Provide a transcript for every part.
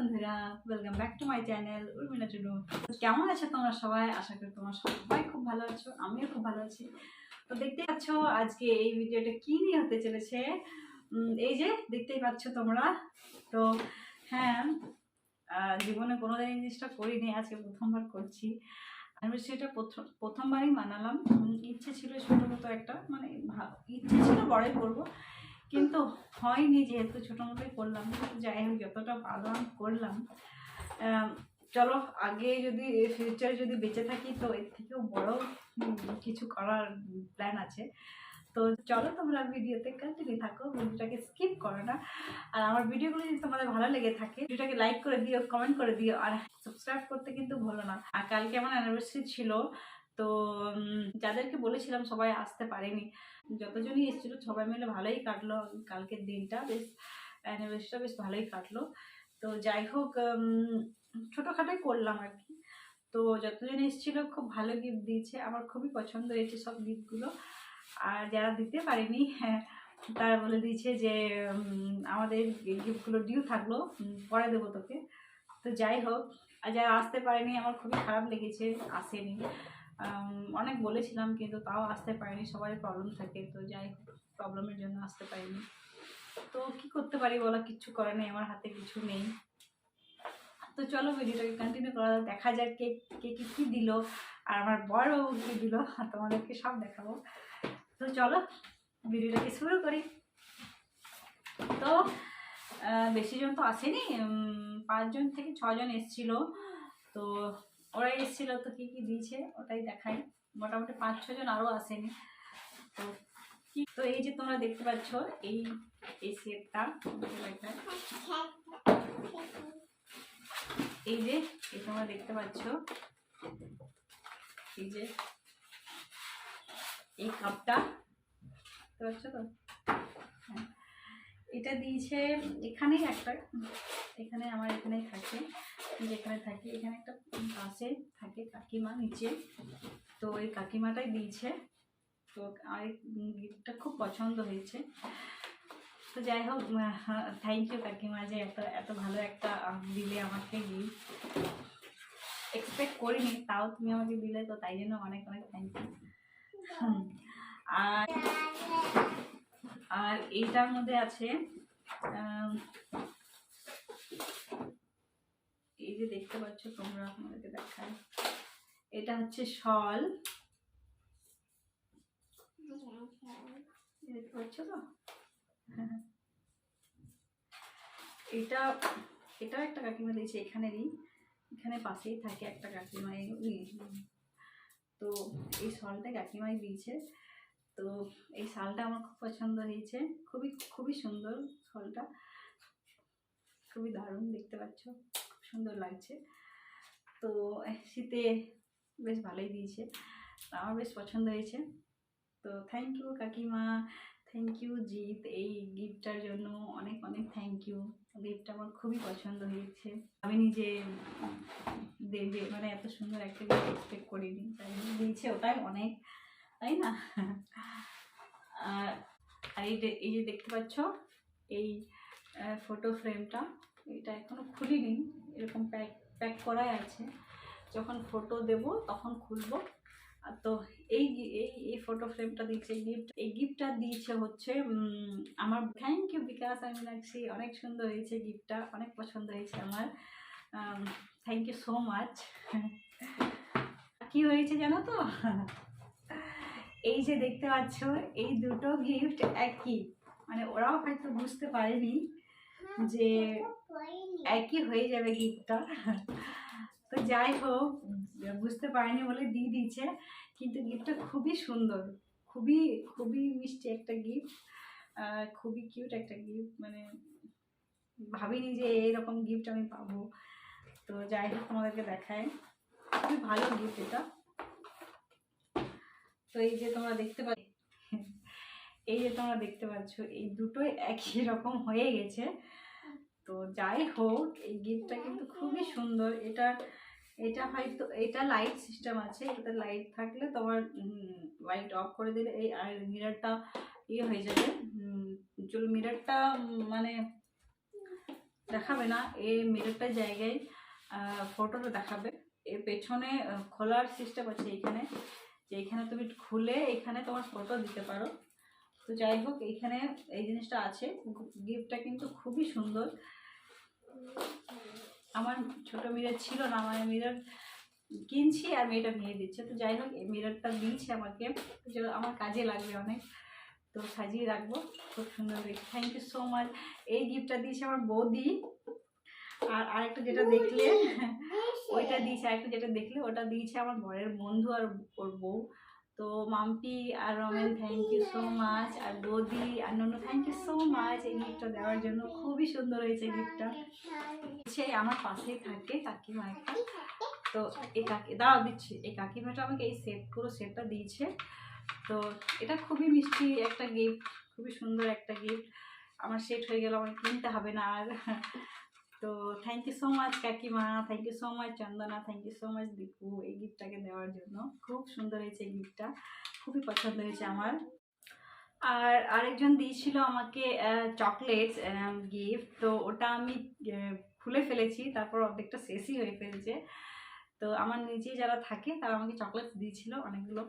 বন্ধুরা, welcome back to my channel Urmila Tudu. কেমন আছো তোমরা সবাই? আশা করি তোমরা সবাই খুব ভালো আছো, আমিও খুব ভালো আছি। তো দেখতে পাচ্ছ আজকে এই ভিডিওটা কি নিয়ে হতে চলেছে। এই যে দেখতেই পাচ্ছ তোমরা। তো হ্যাঁ, জীবনে কোনোদিন এই জিনিসটা করিনি, আজকে প্রথমবার করছি। আমি সেটা প্রথমবারই মানালাম। ইচ্ছে ছিল ছোটো মতো একটা, মানে ইচ্ছে ছিল বড়ই করবো, কিন্তু হয়নি, যেহেতু ছোটো মতোই করলাম। যাই হোক, যতটা পারলাম করলাম। চলো, আগে যদি ফিউচারে যদি বেঁচে থাকি তো এর থেকেও বড় কিছু করার প্ল্যান আছে। তো চলো তোমরা ভিডিওতে কন্টিনিউ থাকো, ভিডিওটাকে স্কিপ করো না। আর আমার ভিডিওগুলো যদি তোমাদের ভালো লেগে থাকে, ভিডিওটাকে লাইক করে দিও, কমেন্ট করে দিও, আর সাবস্ক্রাইব করতে কিন্তু ভুলো না। আর কালকে আমার অ্যানিভার্সারি ছিল, তো যাদেরকে বলেছিলাম সবাই আসতে পারেনি। যতজনই এসেছিল সবাই মিলে ভালোই কাটলো কালকের দিনটা, বেশ অ্যানিভার্সারিটা বেশ ভালোই কাটলো। তো যাই হোক, ছোটোখাটোই করলাম আর কি। তো যতজন এসেছিলো খুব ভালো গিফট দিয়েছে, আমার খুবই পছন্দ হয়েছে সব গিফটগুলো। আর যারা দিতে পারেনি, হ্যাঁ, তারা বলে দিয়েছে যে আমাদের গিফটগুলো ডিউ থাকলো, পরে দেবো তোকে। তো যাই হোক, আর যারা আসতে পারেনি আমার খুবই খারাপ লেগেছে, আসেনি। অনেক বলেছিলাম কিন্তু তাও আসতে পারেনি, সবারই প্রবলেম থাকে। তো যাই হোক, প্রবলেমের জন্য আসতে পারিনি। তো কি করতে পারি বলো, কিচ্ছু করার নেই, আমার হাতে কিছু নেই। তো চলো ভিডিওটাকে কন্টিনিউ করা, দেখা যাক কে কে কী দিল, আর আমার বড়বাবু কী দিল, তোমাদেরকে সব দেখাবো। তো চলো ভিডিওটাকে শুরু করি। তো বেশি জন তো আসেনি, 5 জন থেকে 6 জন এসেছিল। তো ওরাই এসেছিল, তো কী কী দিয়েছে ওটাই দেখাই। মোটামুটি 5-6 জন আরও আসেনি। তো এই যে তোমরা দেখতে পাচ্ছ এই সেটটা, এই যে তোমরা দেখতে পাচ্ছ, এই যে এই কাপটা দেখতে পাচ্ছ তো। হ্যাঁ, এটা দিয়েছে এখানেই একটা, এখানে আমার এখানেই থাকে, যেখানে থাকি এখানে একটা পাশে থাকে কাকিমা নিচে। তো এই কাকিমাটাই দিয়েছে। তো আমার গিফটটা খুব পছন্দ হয়েছে। তো যাই হোক, থ্যাংক ইউ কাকিমা, যে এত ভালো একটা দিলে আমাকে গিফট। এক্সপেক্ট করিনি, তাও তুমি আমাকে দিলে, তো তাই জন্য অনেক অনেক থ্যাংক ইউ। আর এইটার মধ্যে আছে, এই যে দেখতে পাচ্ছ তোমরা, আপনাদেরকে দেখাই, এটা হচ্ছে শল, দেখতে পাচ্ছ তো। এটাও একটা কাকিমা দিয়েছে, এখানে পাশেই থাকে একটা কাকিমা। তো এই শলটা কাকিমাই দিয়েছে। তো এই শালটা আমার খুব পছন্দ হয়েছে, খুবই খুবই সুন্দর শালটা, খুবই দারুণ, দেখতে পাচ্ছ খুব সুন্দর লাগছে। তো শীতে বেশ ভালোই দিয়েছে, আমার বেশ পছন্দ হয়েছে। তো থ্যাংক ইউ কাকিমা, থ্যাংক ইউ জিৎ, এই গিফটটার জন্য অনেক অনেক থ্যাংক ইউ। গিফটটা আমার খুবই পছন্দ হয়েছে, আমি নিজে দেবে মানে এত সুন্দর একটা গিফট এক্সপেক্ট করিনি, তাই দিয়েছে, ওটাই অনেক, তাই না? আর এই যে দেখতে পাচ্ছ এই ফটো ফ্রেমটা, এটা এখনো খুলিনি, এরকম প্যাক করাই আছে, যখন ফটো দেব তখন খুলবো। আর তো এই ফটো ফ্রেমটা দিয়েছে, এই গিফটটা দিয়েছে হচ্ছে আমার। থ্যাংক ইউ বিকাশ, আমি লাগছি, অনেক সুন্দর হয়েছে গিফটটা, অনেক পছন্দ হয়েছে আমার। Thank you so much. কি হয়েছে জানো তো, এই যে দেখতে পাচ্ছ এই দুটো গিফট একই, মানে ওরাও হয়তো বুঝতে পারেনি যে একই হয়ে যাবে গিফটটা। তো যাই হোক, বুঝতে পারেনি বলে দিয়ে দিয়েছে, কিন্তু গিফটটা খুবই সুন্দর, খুবই খুবই মিষ্টি একটা গিফট, খুবই কিউট একটা গিফট, মানে ভাবিনি যে এরকম গিফট আমি পাবো। তো যাই হোক, তোমাদেরকে দেখায়, খুবই ভালো গিফট এটা। তো এই যে তোমরা দেখতে পাচ্ছ, এই দুটোই একই রকম হয়ে গেছে। তো যাই হোক, এই গিফটটা কিন্তু খুবই সুন্দর। এটা হয়তো এটা লাইট সিস্টেম আছে, এটা লাইট থাকলে তোমার লাইট অফ করে দিলে এই আর মিররটা হয়ে যাবে, চুল মিররটা মানে দেখাবে না, এই মিররটার জায়গায় ফটোটা দেখাবে। এর পেছনে খোলার সিস্টেম আছে এইখানে, যে এইখানে তুমি খুলে এখানে তোমার ফটো দিতে পারো। তো যাই হোক, এইখানে এই জিনিসটা আছে। গিফটটা কিন্তু খুবই সুন্দর। আমার ছোট মিরর ছিল না, আমার মিরর কিনছি আর মেয়েটা নিয়ে দিচ্ছে। তো যাই হোক, এই মিররটা দিয়েছে আমাকে, যে আমার কাজে লাগবে অনেক, তো সাজিয়ে রাখবো। খুব সুন্দর দেখে, থ্যাংক ইউ সো মাচ। এই গিফটটা দিয়েছে আমার বৌদি। আর আরেকটা যেটা দেখলে ওইটা দিয়েছে, আরেকটা যেটা দেখলে ওটা দিয়েছে আমার বরের বন্ধু আর ওর বউ। তো মাম্পি আর Ramen, thank you so much. আর বৌদি আর Nonu, thank you so much এই গিফটটা দেওয়ার জন্য। খুবই সুন্দর হয়েছে গিফটটা। সে আমার পাশেই থাকে কাকিমা একটা। তো এই দাঁড়াও দিচ্ছি, এই কাকিমাটা আমাকে এই পুরো সেটটা দিয়েছে। তো এটা খুবই মিষ্টি একটা গিফট, খুবই সুন্দর একটা গিফট। আমার সেট হয়ে গেল, আমার কিনতে হবে না আর। তো থ্যাংক ইউ সো মাচ কাকিমা, thank you so much Chandana, thank you so much Dipu এই গিফটটাকে দেওয়ার জন্য। খুব সুন্দর হয়েছে এই গিফটটা, খুবই পছন্দ হয়েছে আমার। আর আরেকজন দিয়েছিল আমাকে চকলেটস গিফট। তো ওটা আমি খুলে ফেলেছি, তারপর অর্ধেকটা শেষই হয়ে ফেলছে। তো আমার নিচে যারা থাকে তারা আমাকে চকলেটস দিয়েছিল অনেকগুলো।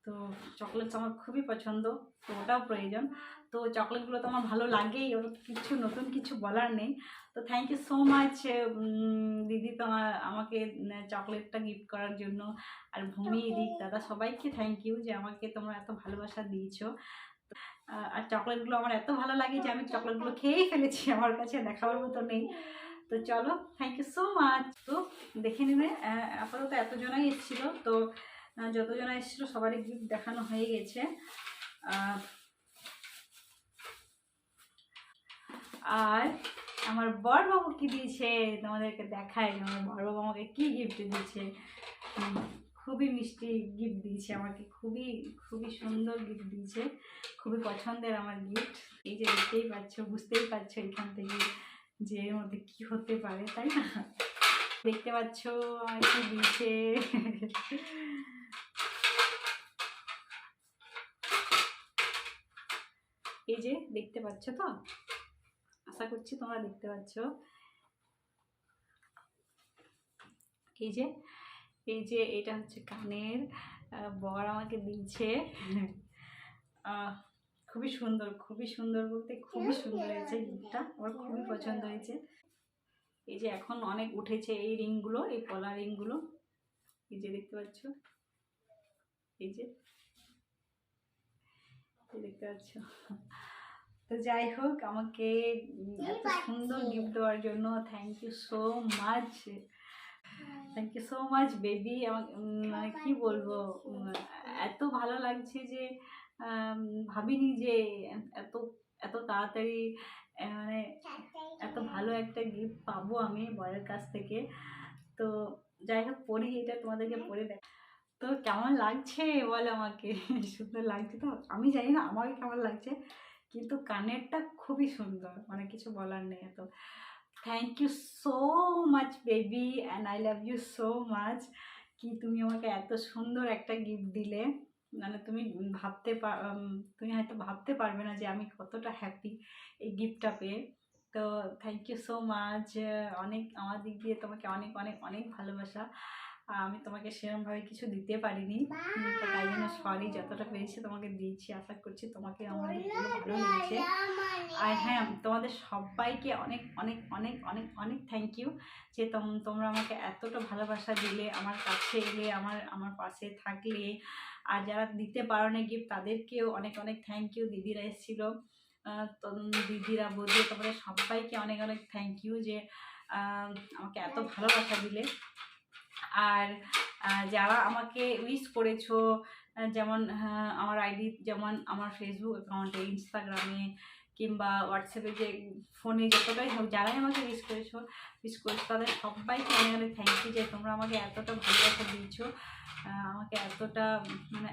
তো চকলেটস আমার খুবই পছন্দ, তো ওটাও প্রয়োজন। তো চকলেটগুলো তো আমার ভালো লাগেই, ওর কিছু নতুন কিছু বলার নেই। তো থ্যাংক ইউ সো মাচ দিদি, তোমার আমাকে চকলেটটা গিফট করার জন্য। আর ভূমি, দিক, দাদা সবাইকে থ্যাংক ইউ যে আমাকে তোমরা এত ভালোবাসা দিয়েছো। আর চকলেটগুলো আমার এত ভালো লাগে যে আমি চকলেটগুলো খেয়েই ফেলেছি, আমার কাছে দেখাবার মতো নেই। তো চলো, থ্যাংক ইউ সো মাচ। তো দেখে নেবে, আপাতত এতজনাই এসেছিলো। তো যতজনা এসেছিলো সবারই গিফট দেখানো হয়ে গেছে। আর আমার বর বাবু কি দিয়েছে তোমাদেরকে দেখায়। আমার বর বাবু আমাকে কি গিফট দিয়েছে, খুবই মিষ্টি গিফট দিয়েছে আমাকে, খুবই খুবই সুন্দর গিফট দিয়েছে, খুবই পছন্দের আমার গিফট। এই যে দেখতেই পাচ্ছ, বুঝতেই পারছো এখান থেকে যে এর মধ্যে কি হতে পারে, তাই না? দেখতে পাচ্ছ আমার কি দিয়েছে। এই যে দেখতে পাচ্ছ তো, আশা করছি তোমরা দেখতে পাচ্ছ। এই যে এটা হচ্ছে কানের, বর আমাকে দিয়েছে। খুবই সুন্দর, খুবই সুন্দর বলতে খুবই সুন্দর হয়েছে গিফটটা, আমার খুবই পছন্দ হয়েছে। এই যে এখন অনেক উঠেছে এই রিংগুলো, এই পলা রিংগুলো, এই যে দেখতে পাচ্ছ, এই যে দেখতে পাচ্ছ। তো যাই হোক, আমাকে এত সুন্দর গিফট দেওয়ার জন্য thank you so much, thank you so much baby. আমাকে মানে কী বলবো, এত ভালো লাগছে যে ভাবিনি যে এত এত তাড়াতাড়ি মানে এত ভালো একটা গিফট পাবো আমি বরের কাছ থেকে। তো যাই হোক, পড়ি এটা তোমাদেরকে পড়ে দেখ। তো কেমন লাগছে বলো আমাকে, সুন্দর লাগছে তো? আমি জানি না আমাকে কেমন লাগছে, কিন্তু কানেরটা খুবই সুন্দর, মানে কিছু বলার নেই। এত thank you so much baby, and I love you so much. কি তুমি আমাকে এত সুন্দর একটা গিফট দিলে, মানে তুমি তুমি হয়তো ভাবতে পারবে না যে আমি কতটা হ্যাপি এই গিফটটা পেয়ে। তো থ্যাংক ইউ সো মাচ। অনেক আমার দিক দিয়ে তোমাকে অনেক অনেক অনেক ভালোবাসা। আমি তোমাকে সেরকমভাবে কিছু দিতে পারিনি, তো তাই জন্য সরি, যতটা পেরেছি তোমাকে দিয়েছি। আশা করছি তোমাকে আমার গিফটগুলো ভালো লেগেছে। আর হ্যাঁ, তোমাদের সবাইকে অনেক অনেক অনেক অনেক অনেক থ্যাংক ইউ যে তোমরা আমাকে এতটা ভালোবাসা দিলে, আমার কাছে এলে, আমার পাশে থাকলে। আর যারা দিতে পারো না গিফট, তাদেরকেও অনেক অনেক থ্যাংক ইউ। দিদিরা এসেছিলো, দিদিরা বৌদি, তোমাদের সবাইকে অনেক অনেক থ্যাংক ইউ যে আমাকে এত ভালোবাসা দিলে। আর যারা আমাকে উইশ করেছো, যেমন আমার আইডি, যেমন আমার ফেসবুক অ্যাকাউন্টে, ইনস্টাগ্রামে, কিংবা হোয়াটসঅ্যাপে, যে ফোনে যতটাই হোক, যারাই আমাকে উইশ করেছো তাদের সবাইকে অনেক অনেক থ্যাংক ইউ যে তোমরা আমাকে এতটা ভালোবাসা দিয়েছো, আমাকে এতটা মানে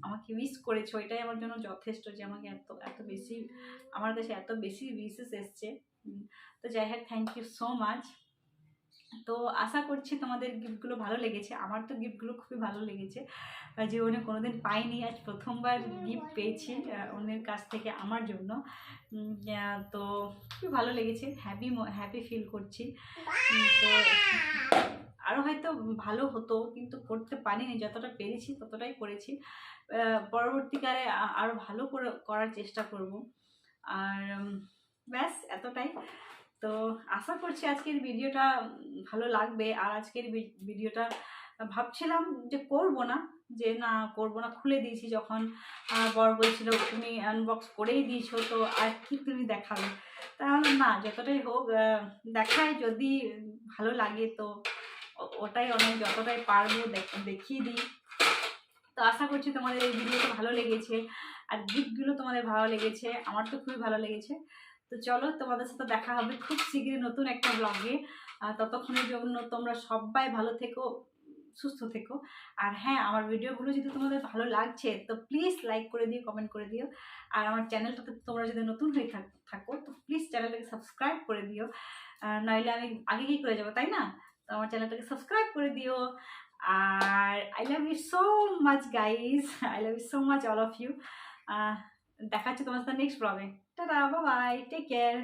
আমাকে উইশ করেছো। এটাই আমার জন্য যথেষ্ট যে আমাকে এত এত বেশি, আমার কাছে এত বেশি উইশেস এসছে। তো যাই হোক, থ্যাংক ইউ সো মাচ। তো আশা করছি তোমাদের গিফটগুলো ভালো লেগেছে। আমার তো গিফটগুলো খুবই ভালো লেগেছে, জীবনে কোনোদিন পাইনি, আজ প্রথমবার গিফট পেয়েছি অন্যের কাছ থেকে আমার জন্য। তো খুবই ভালো লেগেছে, হ্যাপি ফিল করছি। তো আরও হয়তো ভালো হতো, কিন্তু করতে পারিনি, যতটা পেরেছি ততটাই করেছি। পরবর্তীকালে আরও ভালো করে করার চেষ্টা করব। আর ব্যাস এতটাই। তো আশা করছি আজকের ভিডিওটা ভালো লাগবে। আর আজকের ভিডিওটা ভাবছিলাম যে করব না, করব না, খুলে দিয়েছি যখন বর বলছিল তুমি আনবক্স করেই দিয়েছো, তো আর কি তুমি দেখাবে, তাহলে না, যতটাই হোক দেখাই, যদি ভালো লাগে তো ওটাই অনেক, যতটাই পারবো দেখিয়ে দিই। তো আশা করছি তোমাদের এই ভিডিওটা ভালো লেগেছে, আর গিফটগুলো তোমাদের ভালো লেগেছে, আমার তো খুবই ভালো লেগেছে। তো চলো, তোমাদের সাথে দেখা হবে খুব শীঘ্রই নতুন একটা ব্লগে। ততক্ষণের জন্য তোমরা সবাই ভালো থেকো, সুস্থ থেকো। আর হ্যাঁ, আমার ভিডিওগুলো যদি তোমাদের ভালো লাগছে তো প্লিজ লাইক করে দিও, কমেন্ট করে দিও। আর আমার চ্যানেলটাতে তোমরা যদি নতুন হয়ে থাকো তো প্লিজ চ্যানেলটাকে সাবস্ক্রাইব করে দিও, নইলে আমি আগে কি করে যাবো, তাই না? তো আমার চ্যানেলটাকে সাবস্ক্রাইব করে দিও। আর I love you so much guys, I love you so much all of you. দেখা হচ্ছে তোমার সাথে নেক্সট ব্লগে। Tata, bye bye, take care.